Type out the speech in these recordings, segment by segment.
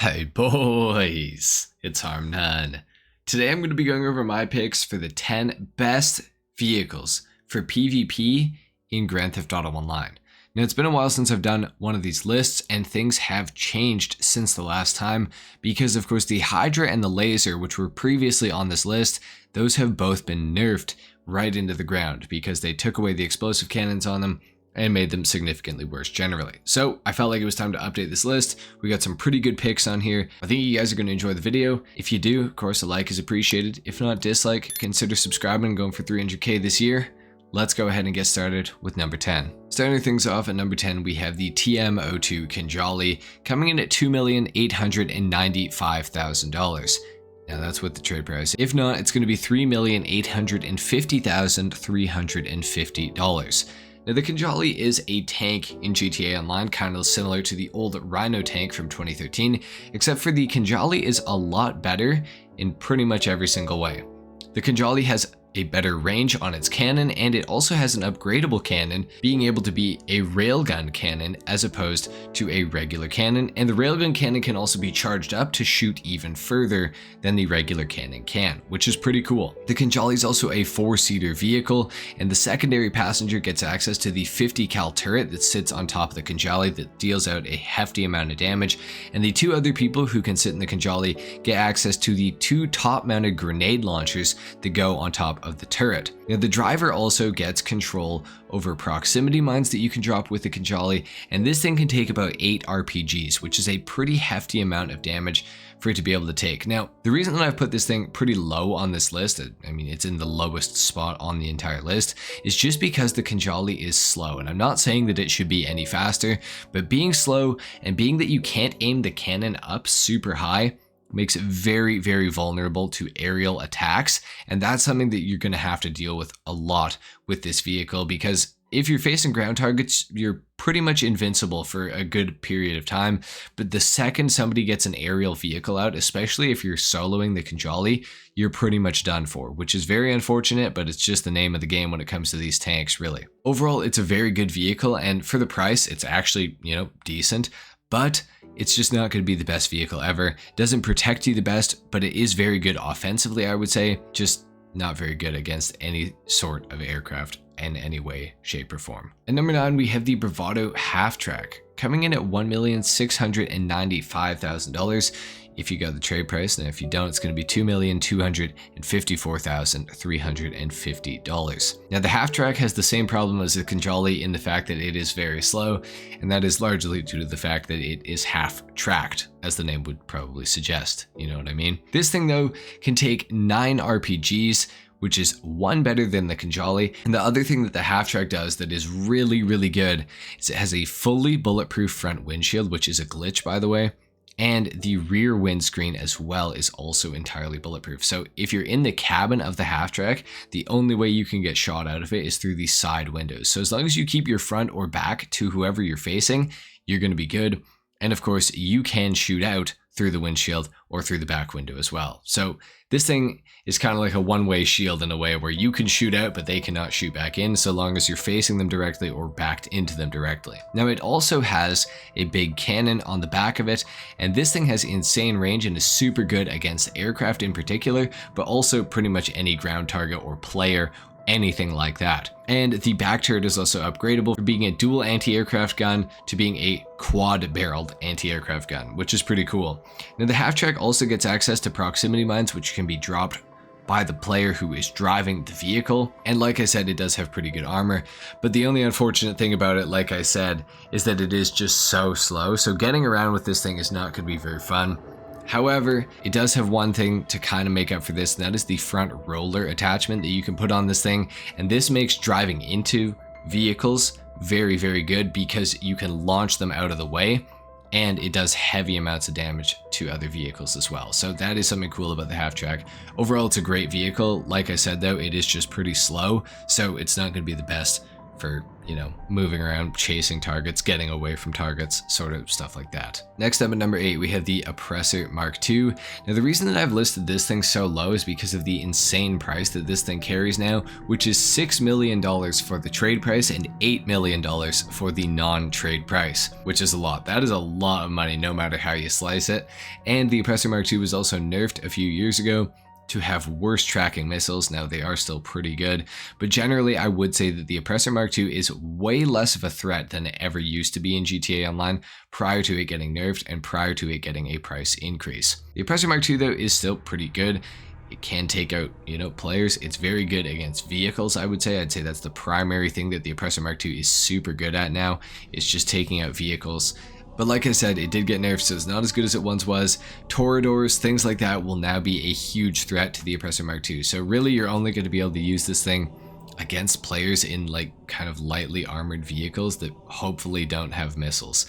Hey boys, it's HarmNone. Today I'm going to be going over my picks for the 10 best vehicles for PvP in Grand Theft Auto Online. Now it's been a while since I've done one of these lists and things have changed since the last time because of course the Hydra and the Laser, which were previously on this list, those have both been nerfed right into the ground because they took away the explosive cannons on them and made them significantly worse generally. So I felt like it was time to update this list. We got some pretty good picks on here. I think you guys are going to enjoy the video. If you do, of course, a like is appreciated. If not, dislike, consider subscribing and going for 300k this year. Let's go ahead and get started with number 10. Starting things off at number 10, we have the TM02 Kinjali coming in at $2,895,000. Now that's with the trade price. If not, it's going to be $3,850,350. Now the Kinjali is a tank in GTA Online, kind of similar to the old Rhino tank from 2013, except for the Kinjali is a lot better in pretty much every single way. The Kinjali has a better range on its cannon, and it also has an upgradable cannon, being able to be a railgun cannon as opposed to a regular cannon, and the railgun cannon can also be charged up to shoot even further than the regular cannon can, which is pretty cool. The Kinjali is also a 4-seater vehicle, and the secondary passenger gets access to the 50 cal turret that sits on top of the Kinjali that deals out a hefty amount of damage, and the 2 other people who can sit in the Kinjali get access to the 2 top-mounted grenade launchers that go on top of the turret. Now the driver also gets control over proximity mines that you can drop with the Kinjali, and this thing can take about 8 RPGs, which is a pretty hefty amount of damage for it to be able to take. Now, the reason that I've put this thing pretty low on this list, I mean it's in the lowest spot on the entire list, is just because the Kinjali is slow. And I'm not saying that it should be any faster, but being slow and being that you can't aim the cannon up super high makes it very, very vulnerable to aerial attacks. And that's something that you're going to have to deal with a lot with this vehicle, because if you're facing ground targets, you're pretty much invincible for a good period of time. But the second somebody gets an aerial vehicle out, especially if you're soloing the Kinjali, you're pretty much done for, which is very unfortunate, but it's just the name of the game when it comes to these tanks, really. Overall, it's a very good vehicle, and for the price, it's actually, decent, but it's just not going to be the best vehicle ever. Doesn't protect you the best, but it is very good offensively, I would say. Just not very good against any sort of aircraft in any way, shape, or form. At number 9, we have the Bravado Half-Track, coming in at $1,695,000 if you got the trade price. And if you don't, it's going to be $2,254,350. Now the Half-Track has the same problem as the Kinjali in the fact that it is very slow, and that is largely due to the fact that it is half-tracked, as the name would probably suggest, you know what I mean? This thing though can take 9 RPGs, which is 1 better than the Kinjali. And the other thing that the Half-Track does that is really, really good is it has a fully bulletproof front windshield, which is a glitch, by the way. And the rear windscreen as well is also entirely bulletproof. So if you're in the cabin of the Half-Track, the only way you can get shot out of it is through the side windows. So as long as you keep your front or back to whoever you're facing, you're going to be good. And of course, you can shoot out through the windshield or through the back window as well. So this thing is kind of like a one-way shield in a way where you can shoot out, but they cannot shoot back in so long as you're facing them directly or backed into them directly. Now it also has a big cannon on the back of it, and this thing has insane range and is super good against aircraft in particular, but also pretty much any ground target or player, anything like that. And the back turret is also upgradable from being a dual anti-aircraft gun to being a quad-barreled anti-aircraft gun, which is pretty cool. Now the Half-Track also gets access to proximity mines, which can be dropped by the player who is driving the vehicle. And like I said, it does have pretty good armor, but the only unfortunate thing about it, like I said, is that it is just so slow. So getting around with this thing is not going to be very fun. However, it does have one thing to kind of make up for this, and that is the front roller attachment that you can put on this thing. And this makes driving into vehicles very, very good because you can launch them out of the way, and it does heavy amounts of damage to other vehicles as well. So that is something cool about the Half-Track. Overall, it's a great vehicle. Like I said though, it is just pretty slow, so it's not going to be the best for, you know, moving around, chasing targets, getting away from targets, sort of stuff like that. Next up at number 8, we have the Oppressor Mark II. Now the reason that I've listed this thing so low is because of the insane price that this thing carries now, which is $6 million for the trade price and $8 million for the non-trade price, which is a lot. That is a lot of money no matter how you slice it. And the Oppressor Mark II was also nerfed a few years ago to have worse tracking missiles. Now they are still pretty good, but generally I would say that the Oppressor Mark II is way less of a threat than it ever used to be in GTA Online prior to it getting nerfed and prior to it getting a price increase. The Oppressor Mark II though is still pretty good. It can take out, you know, players. It's very good against vehicles, I would say. I'd say that's the primary thing that the Oppressor Mark II is super good at now. It's just taking out vehicles. But like I said, it did get nerfed, so it's not as good as it once was. Toreadors, things like that will now be a huge threat to the Oppressor Mark II. So really, you're only going to be able to use this thing against players in like kind of lightly armored vehicles that hopefully don't have missiles.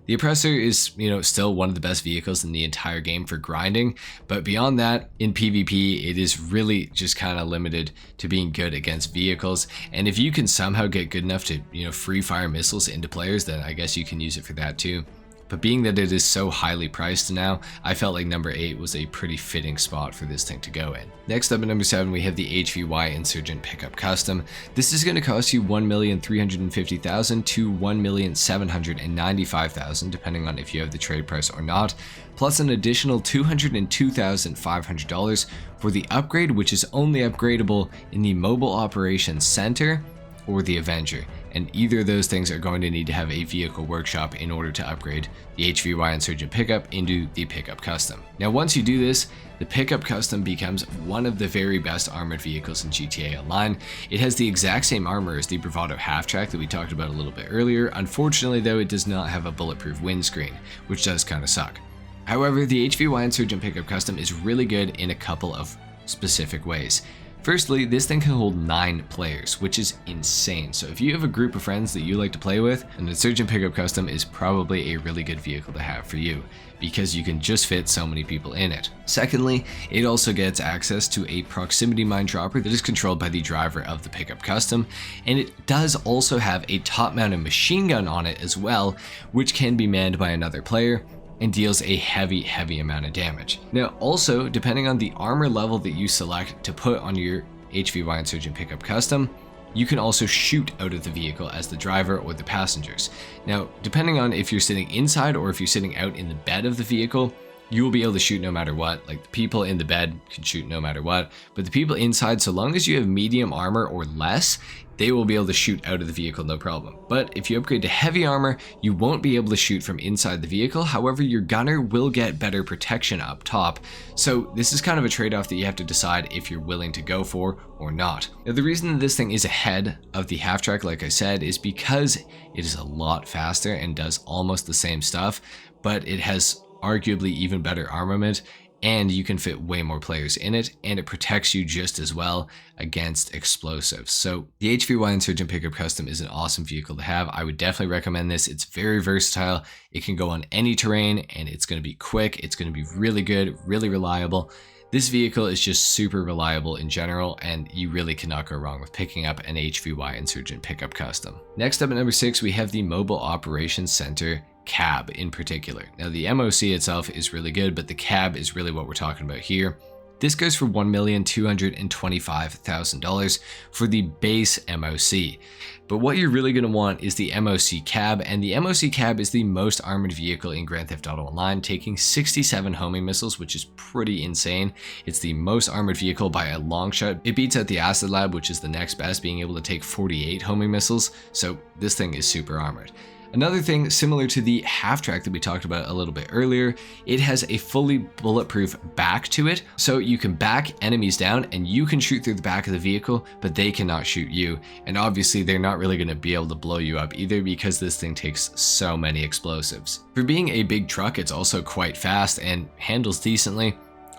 The Oppressor is, you know, still one of the best vehicles in the entire game for grinding, but beyond that, in PvP, it is really just kind of limited to being good against vehicles. And if you can somehow get good enough to, you know, free fire missiles into players, then I guess you can use it for that too. But being that it is so highly priced now, I felt like number 8 was a pretty fitting spot for this thing to go in. Next up at number 7, we have the HVY Insurgent Pickup Custom. This is going to cost you $1,350,000 to $1,795,000, depending on if you have the trade price or not, plus an additional $202,500 for the upgrade, which is only upgradable in the Mobile Operations Center or the Avenger. And either of those things are going to need to have a vehicle workshop in order to upgrade the HVY Insurgent Pickup into the Pickup Custom. Now once you do this, the Pickup Custom becomes one of the very best armored vehicles in GTA Online. It has the exact same armor as the Bravado Half-Track that we talked about a little bit earlier. Unfortunately though, it does not have a bulletproof windscreen, which does kind of suck. However, the HVY Insurgent Pickup Custom is really good in a couple of specific ways. Firstly, this thing can hold 9 players, which is insane. So if you have a group of friends that you like to play with, an Insurgent Pickup Custom is probably a really good vehicle to have for you, because you can just fit so many people in it. Secondly, it also gets access to a proximity mine dropper that is controlled by the driver of the Pickup Custom, and it does also have a top-mounted machine gun on it as well, which can be manned by another player and deals a heavy amount of damage. Now also, depending on the armor level that you select to put on your HVY Insurgent Pickup Custom, you can also shoot out of the vehicle as the driver or the passengers. Now, depending on if you're sitting inside or if you're sitting out in the bed of the vehicle, you will be able to shoot no matter what. Like the people in the bed can shoot no matter what, but the people inside, so long as you have medium armor or less, they will be able to shoot out of the vehicle no problem. But if you upgrade to heavy armor, you won't be able to shoot from inside the vehicle. However, your gunner will get better protection up top. So this is kind of a trade-off that you have to decide if you're willing to go for or not. Now, the reason that this thing is ahead of the Half-Track, like I said, is because it is a lot faster and does almost the same stuff, but it has arguably even better armament, and you can fit way more players in it, and it protects you just as well against explosives. So the HVY Insurgent Pickup Custom is an awesome vehicle to have. I would definitely recommend this. It's very versatile. It can go on any terrain, and it's going to be quick. It's going to be really good, really reliable. This vehicle is just super reliable in general, and you really cannot go wrong with picking up an HVY Insurgent Pickup Custom. Next up at number 6, we have the Mobile Operations Center cab in particular. Now the MOC itself is really good, but the cab is really what we're talking about here. This goes for $1,225,000 for the base MOC. But what you're really going to want is the MOC cab, and the MOC cab is the most armored vehicle in Grand Theft Auto Online, taking 67 homing missiles, which is pretty insane. It's the most armored vehicle by a long shot. It beats out the Acid Lab, which is the next best, being able to take 48 homing missiles. So this thing is super armored. Another thing similar to the Half-Track that we talked about a little bit earlier, it has a fully bulletproof back to it, so you can back enemies down and you can shoot through the back of the vehicle, but they cannot shoot you. And obviously they're not really going to be able to blow you up either, because this thing takes so many explosives. For being a big truck, it's also quite fast and handles decently.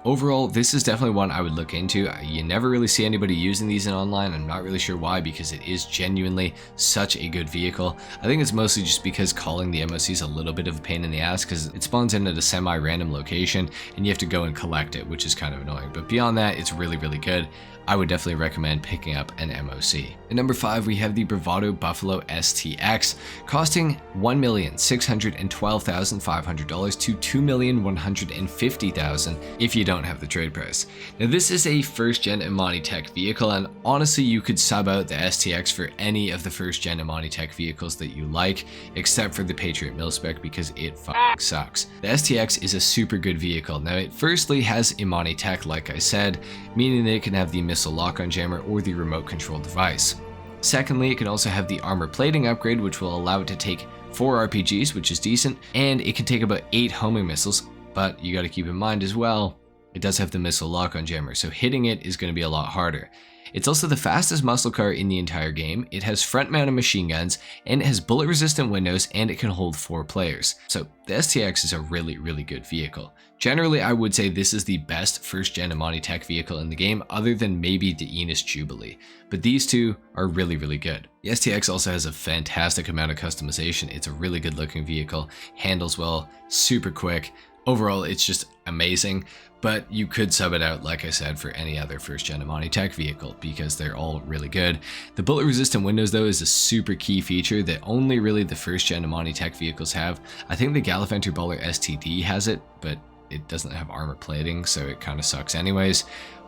Overall, this is definitely one I would look into. You never really see anybody using these in online. I'm not really sure why, because it is genuinely such a good vehicle. I think it's mostly just because calling the MOC is a little bit of a pain in the ass, because it spawns in at a semi-random location and you have to go and collect it, which is kind of annoying. But beyond that, it's really, really good. I would definitely recommend picking up an MOC. At number 5, we have the Bravado Buffalo STX, costing $1,612,500 to $2,150,000 if you don't have the trade price. Now this is a first gen Imani Tech vehicle, and honestly you could sub out the STX for any of the first gen Imani Tech vehicles that you like, except for the Patriot Mil-Spec, because it fucking sucks. The STX is a super good vehicle. Now it firstly has Imani Tech, like I said, meaning that it can have the missile lock-on jammer or the remote control device. Secondly, it can also have the armor plating upgrade, which will allow it to take 4 RPGs, which is decent, and it can take about 8 homing missiles, but you got to keep in mind as well, it does have the missile lock-on jammer, so hitting it is going to be a lot harder. It's also the fastest muscle car in the entire game. It has front-mounted machine guns, and it has bullet-resistant windows, and it can hold 4 players. So the STX is a really, really good vehicle. Generally, I would say this is the best first-gen Imani Tech vehicle in the game, other than maybe the Enos Jubilee. But these two are really, really good. The STX also has a fantastic amount of customization. It's a really good-looking vehicle, handles well, super quick. Overall, it's just amazing, but you could sub it out, like I said, for any other first-gen Imani Tech vehicle because they're all really good. The bullet-resistant windows, though, is a super key feature that only really the first-gen Imani Tech vehicles have. I think the Gallifenter Baller STD has it, but it doesn't have armor plating, so it kind of sucks anyways.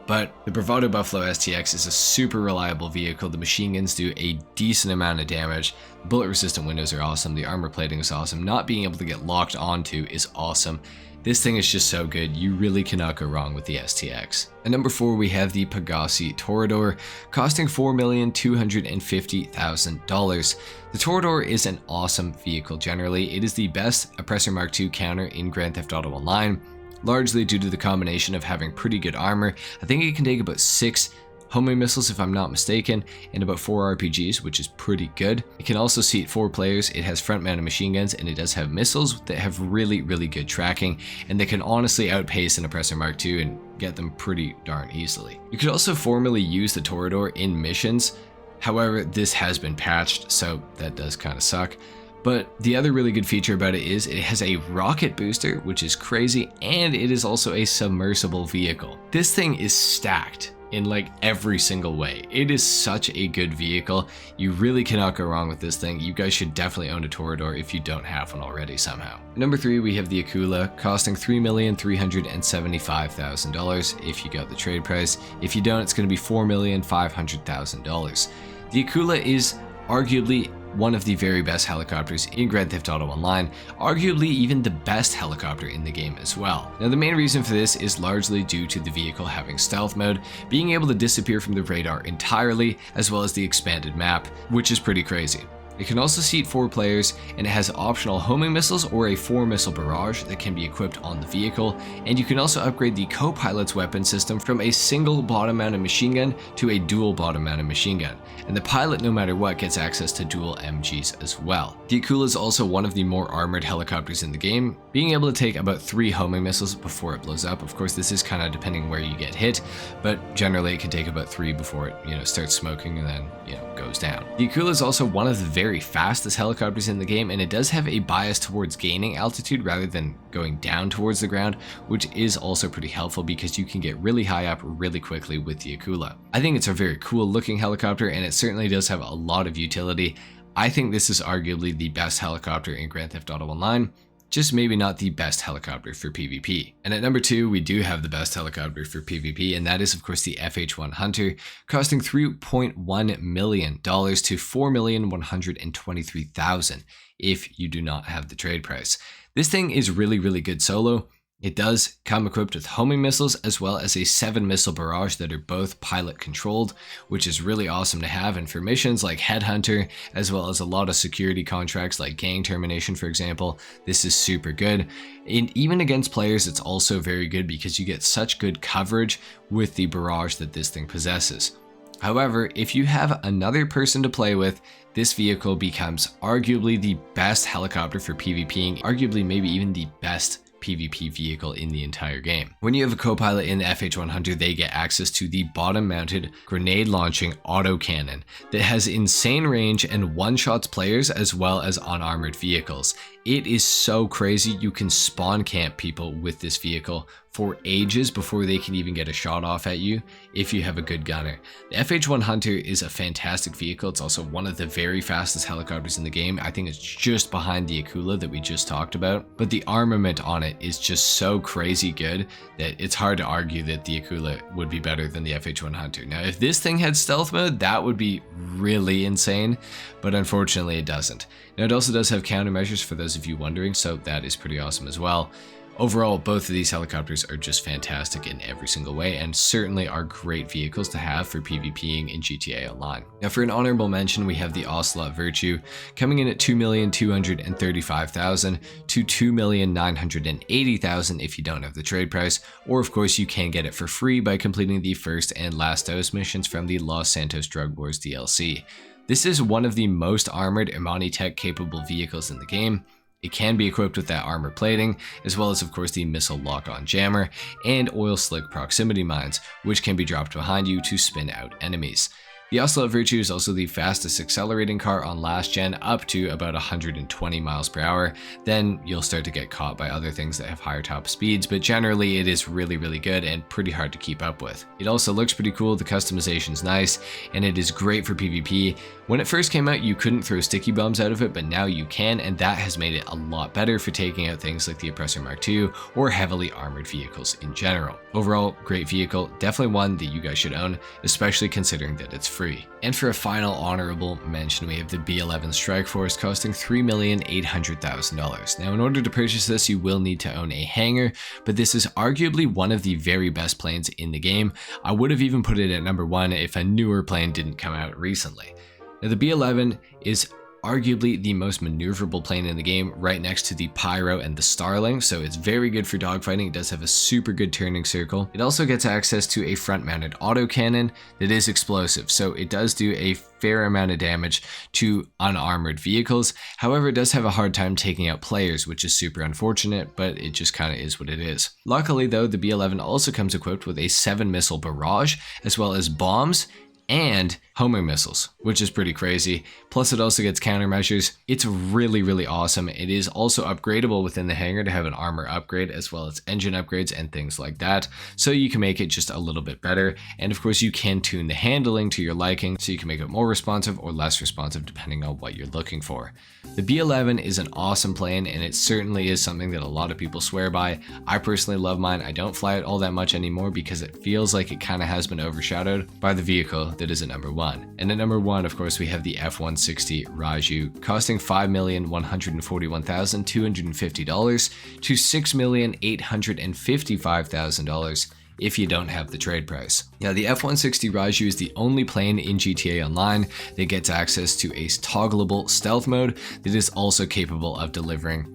But the Bravado Buffalo STX is a super reliable vehicle. The machine guns do a decent amount of damage. Bullet-resistant windows are awesome. The armor plating is awesome. Not being able to get locked onto is awesome. This thing is just so good, you really cannot go wrong with the STX. At number 4, we have the Pegassi Toreador, costing $4,250,000. The Toreador is an awesome vehicle generally. It is the best Oppressor Mark II counter in Grand Theft Auto Online, largely due to the combination of having pretty good armor. I think it can take about 6 homing missiles if I'm not mistaken, and about 4 RPGs, which is pretty good. It can also seat 4 players, it has front-mounted machine guns, and it does have missiles that have really, really good tracking, and they can honestly outpace an Oppressor Mark II and get them pretty darn easily. You could also formally use the Toreador in missions, however, this has been patched, so that does kind of suck. But the other really good feature about it is it has a rocket booster, which is crazy, and it is also a submersible vehicle. This thing is stacked in like every single way. It is such a good vehicle. You really cannot go wrong with this thing. You guys should definitely own a Toreador if you don't have one already somehow. Number 3, we have the Akula, costing $3,375,000 if you got the trade price. If you don't, it's going to be $4,500,000. The Akula is arguably one of the very best helicopters in Grand Theft Auto Online, arguably even the best helicopter in the game as well. Now the main reason for this is largely due to the vehicle having stealth mode, being able to disappear from the radar entirely, as well as the expanded map, which is pretty crazy. It can also seat 4 players, and it has optional homing missiles or a 4-missile barrage that can be equipped on the vehicle, and you can also upgrade the co-pilot's weapon system from a single bottom-mounted machine gun to a dual bottom-mounted machine gun, and the pilot, no matter what, gets access to dual MGs as well. The Akula is also one of the more armored helicopters in the game, being able to take about 3 homing missiles before it blows up. Of course, this is kind of depending where you get hit, but generally it can take about 3 before it, starts smoking and then, goes down. The Akula is also one of the very fastest helicopters in the game, and it does have a bias towards gaining altitude rather than going down towards the ground, which is also pretty helpful because you can get really high up really quickly with the Akula. I think it's a very cool looking helicopter, and it certainly does have a lot of utility. I think this is arguably the best helicopter in Grand Theft Auto Online, just maybe not the best helicopter for PvP. And at number 2, we do have the best helicopter for PvP, and that is of course the FH-1 Hunter, costing $3.1 million to $4,123,000 if you do not have the trade price. This thing is really, really good solo. It does come equipped with homing missiles as well as a 7-missile barrage that are both pilot controlled, which is really awesome to have. And for missions like Headhunter, as well as a lot of security contracts like gang termination, for example, this is super good. And even against players, it's also very good because you get such good coverage with the barrage that this thing possesses. However, if you have another person to play with, this vehicle becomes arguably the best helicopter for PvPing, arguably maybe even the best PvP vehicle in the entire game. When you have a co-pilot in the FH1 Hunter, they get access to the bottom-mounted grenade-launching autocannon that has insane range and one-shots players as well as unarmored vehicles. It is so crazy. You can spawn camp people with this vehicle for ages before they can even get a shot off at you if you have a good gunner. The FH1 Hunter is a fantastic vehicle. It's also one of the very fastest helicopters in the game. I think it's just behind the Akula that we just talked about, but the armament on it is just so crazy good that it's hard to argue that the Akula would be better than the FH1 Hunter. Now, if this thing had stealth mode, that would be really insane, but unfortunately it doesn't. Now, it also does have countermeasures for those of you wondering, so that is pretty awesome as well. Overall, both of these helicopters are just fantastic in every single way and certainly are great vehicles to have for PvPing in GTA Online. Now, for an honorable mention, we have the Ocelot Virtue coming in at 2,235,000 to 2,980,000 if you don't have the trade price, or of course you can get it for free by completing the first and last dose missions from the Los Santos Drug Wars DLC. This is one of the most armored Imani Tech capable vehicles in the game. It can be equipped with that armor plating, as well as of course the missile lock-on jammer and oil slick proximity mines, which can be dropped behind you to spin out enemies. The Ocelot Virtue is also the fastest accelerating car on last gen, up to about 120 miles per hour. Then you'll start to get caught by other things that have higher top speeds, but generally it is really good and pretty hard to keep up with. It also looks pretty cool, the customization's nice, and it is great for PvP. When it first came out, you couldn't throw sticky bombs out of it, but now you can, and that has made it a lot better for taking out things like the Oppressor Mark II or heavily armored vehicles in general. Overall, great vehicle, definitely one that you guys should own, especially considering that it's free. And for a final honorable mention, we have the B11 Strike Force costing $3,800,000. Now, in order to purchase this, you will need to own a hangar, but this is arguably one of the very best planes in the game. I would have even put it at number 1 if a newer plane didn't come out recently. Now, the B11 is arguably the most maneuverable plane in the game, right next to the Pyro and the Starling, so it's very good for dogfighting. It does have a super good turning circle. It also gets access to a front-mounted autocannon that is explosive, so it does do a fair amount of damage to unarmored vehicles. However, it does have a hard time taking out players, which is super unfortunate, but it just kind of is what it is. Luckily though, the B11 also comes equipped with a 7-missile barrage, as well as bombs and homing missiles, which is pretty crazy. Plus it also gets countermeasures. It's really awesome. It is also upgradable within the hangar to have an armor upgrade as well as engine upgrades and things like that, so you can make it just a little bit better. And of course you can tune the handling to your liking, so you can make it more responsive or less responsive depending on what you're looking for. The B11 is an awesome plane, and it certainly is something that a lot of people swear by. I personally love mine. I don't fly it all that much anymore because it feels like it kind of has been overshadowed by the vehicle that is at number 1. And at number 1, of course, we have the F-160 Raju, costing $5,141,250 to $6,855,000 if you don't have the trade price. Now, the F-160 Raju is the only plane in GTA Online that gets access to a toggleable stealth mode that is also capable of delivering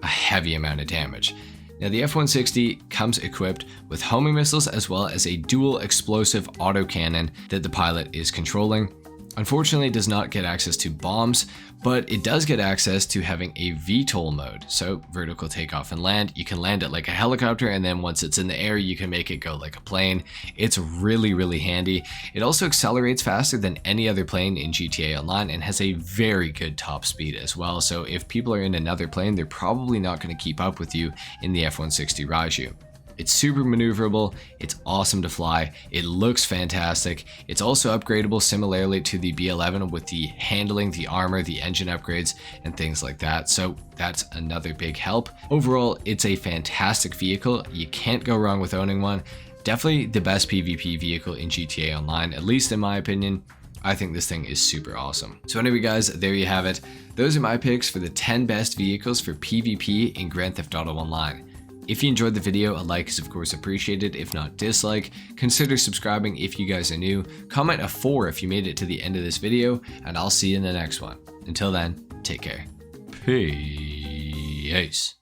a heavy amount of damage. Now, the F-160 comes equipped with homing missiles as well as a dual explosive autocannon that the pilot is controlling. Unfortunately, it does not get access to bombs, but it does get access to having a VTOL mode, so vertical takeoff and land. You can land it like a helicopter, and then once it's in the air, you can make it go like a plane. It's really handy. It also accelerates faster than any other plane in GTA Online and has a very good top speed as well, so if people are in another plane, they're probably not going to keep up with you in the F-160 Raju. It's super maneuverable, it's awesome to fly, it looks fantastic. It's also upgradable similarly to the B11 with the handling, the armor, the engine upgrades, and things like that, so that's another big help. Overall, it's a fantastic vehicle. You can't go wrong with owning one. Definitely the best PvP vehicle in GTA Online, at least in my opinion. I think this thing is super awesome. So anyway guys, there you have it. Those are my picks for the 10 best vehicles for PvP in Grand Theft Auto Online. If you enjoyed the video, a like is of course appreciated, if not dislike. Consider subscribing if you guys are new. Comment a 4 if you made it to the end of this video, and I'll see you in the next one. Until then, take care. Peace.